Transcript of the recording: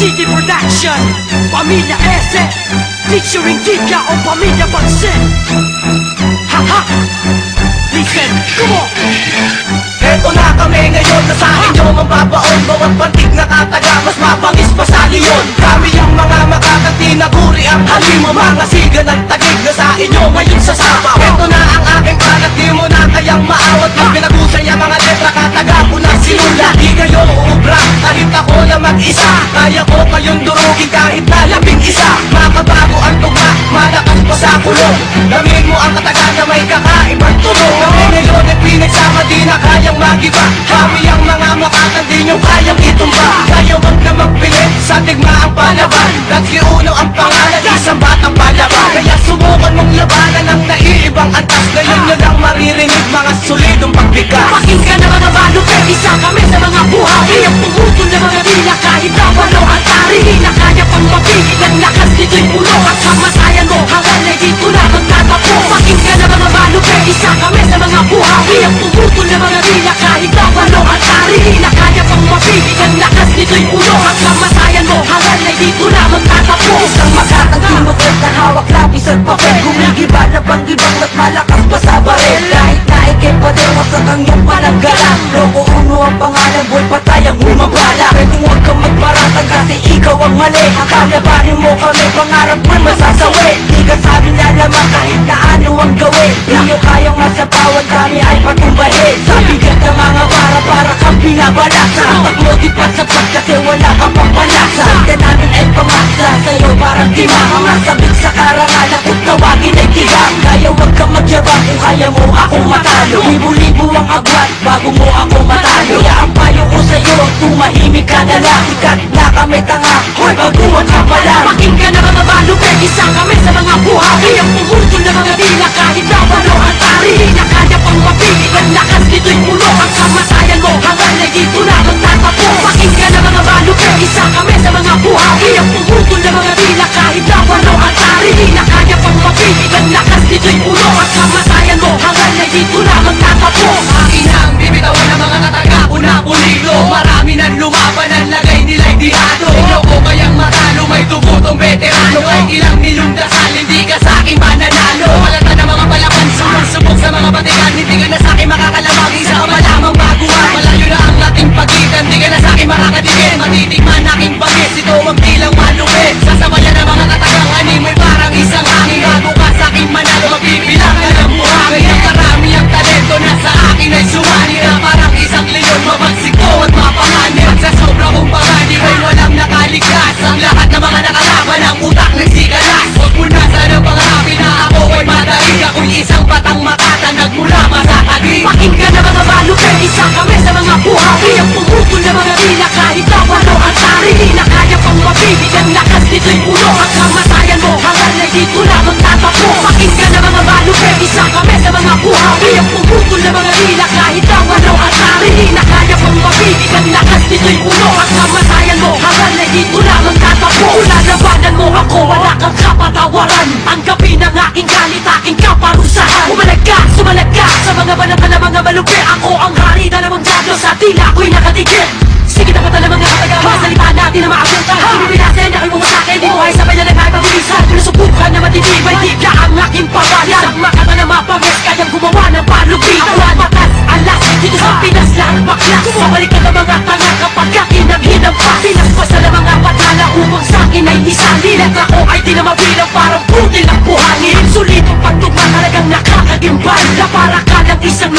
City Production, Pamilya S featuring Kika o Pamilya Bagset. Haha, listen, come on. Eto na kami ngayon na sa inyo mababaon. Bawat pantig na kataga, mas mabangis pa sa leon. Kami ang mga makakatinaguri ang halimo. Mga siga ng tagig na sa inyo ngayon sa sabaw. Eto na ang aking palat, di mo na kayang maawat. Pag pinagusay ang mga letra, kataga ko na sinula. Di kayo uubra, kahit ako na mag-isa. Kaya ko kayong durugin kahit na labing isa. Makabago ang tugma, malakas pa sa kulong. Lamin mo ang kataga na may kakaibang tunog. Kami ngayon ay pinagsama, di na kayang magiba. Kami ang mga makatan, di nyo kayang itumba. Kaya wag na magpilit sa tigma ang palaban. Nagkiuno ang pangalan, isang batang palaban. Kaya subukan mong labanan ang naiibang antas. Ngayon nyo lang maririnig mga solidong pagbigas. Pakinggan na mga balupe, isa kami sa mga buhay. Ang pumutol na mga dila kahit na walo ang tari. Di na kaya pang mapigil ang lakas nito'y puno. At kamatayan mo hanggang na dito na magtatapos. Pakinggan na mga balupe, isa kami sa mga buhay. Ang pumutol na mga dila kahit na walo ang tari. Di na kaya pang mapigil ang lakas nito'y puno. At kamatayan mo hanggang na dito na magtatapos. Isang makatang tinukot na hawak lapis at papel. Gumigiba na bang ibang at malakas pa sa baril. Kahit na ikay pa din, wasak ang iyong pananggalang. Loko uno ang pangalan, boy patay ang humabala. Pwede huwag kang magparatang kasi ikaw ang mali. Ang kalabanin mo kami, pangarap mo'y masasawi. Di ka sabi na lamang kahit na ano ang gawin. Di nyo kayang masapawan, kami ay patumbahin. Sa bigat ng mga para kang binabalasa. Pag-lodi pa sapat kasi wala kang pampalasa. Ka namin ay pamasa sa'yo parang timang. Mga sabik sa karangalan kung tawagin ay tigang. Kaya wag kang magyabang kung kaya mo akong matalo. Libo-libo ang agwat bago mo ako matalo. Kaya ang payo ko sa'yo, tumahimik ka na lang. Sikat na kami tanga, hoy baguhan ka pala. Pakinggan na mga balupe, isa kami sa mga buhay. Ang pumutol na mga dila kahit na walo ang tari. Di na kaya pang mapigil ang lakas nito'y puno. Ang kamatayan mo hanggang na dito na magtatapos. Pakinggan na mga balupe, isa kami sa mga buhay. Ang pumutol na mga dila kahit na walo ang tari. Di na kaya pang mapigil ang lakas nito'y puno. Ang kamatayan mo hanggang na dito na magtatapos. Akin ang bibitawan ng mga kataga ko na pulido. Marami nang lumaban, ang lagay nila'y dihado. Ikaw ko kayang matalo, may tugutong veterano. Kahit ilang milong dasal, hindi ka sa'kin mananalo. Malata na mga palaban, sumusubok sa mga batikan. Hindi ka na sa'kin makakalabang, isa ka malamang baguhan. Malayo na ang ating pagitan, hindi ka na sa'kin makakadigin. Matitikman aking bagis, ito ang bilang malupit. Sasabayan ng mga katagang animoy parang isang hangin. Bago ka sa'kin manalo, magbibilang ka ng buhangin. Ang karami ang talento na sa akin ay sumani. Na parang isang leon, mabagsik ko at mapanganib. Sa sobra kong panganib ay walang nakaligtas. Ang lahat ng mga nakalaban ang utak nagsikalas. Huwag mo na sana pangarapin na ako ay madaig. Ako'y isang batang makatan, nagmula masakagig. Pakinggan na mga balupe, isa kami sa mga buhay. Ang pumutol na mga dila kahit na walo ang tari. Di na kaya pang mapigil ang lakas nito'y puno. Ang kamatayan mo hanggang na dito na magtatapos. Pakinggan na mga balupe, isa kami sa mga buhay. Ang pumutol na mga dila kahit na walo ang tari. Di na kaya pang mapigil ang lakas nito'y puno. Ang kamatayan mo hanggang na dito na magtatapos. Kung lalabanan mo ako, wala kang kapatawaran. Tanggapin ang aking galit, aking kaparusahan. Umalag ka, sumalag ka sa mga banata na mga malupi. Ako ang hari na namang dado, sa tila ako'y nakatigil. Sige na pata na mga kataga, salita natin na maabuntan. Pinipinasin na kayo mumasakin, di buhay sabay na nagkakabilisan. Pinusubukan na matitibay, di ka ang aking pabayan. Isang makata na mapangis, kayang gumawa ng palupi. Awan, batas, alas, dito sa Pinas lahat baklas. Kumabalik ka ng mga tanga kapag kakinaghinang pa. Pinaspas na mga patala upang sa'kin ay isali. Letra ko ay di na mabilang, parang putil ang buhangin. Sulit ang pagtugma talagang nakakagimbal. Na para ka lang isang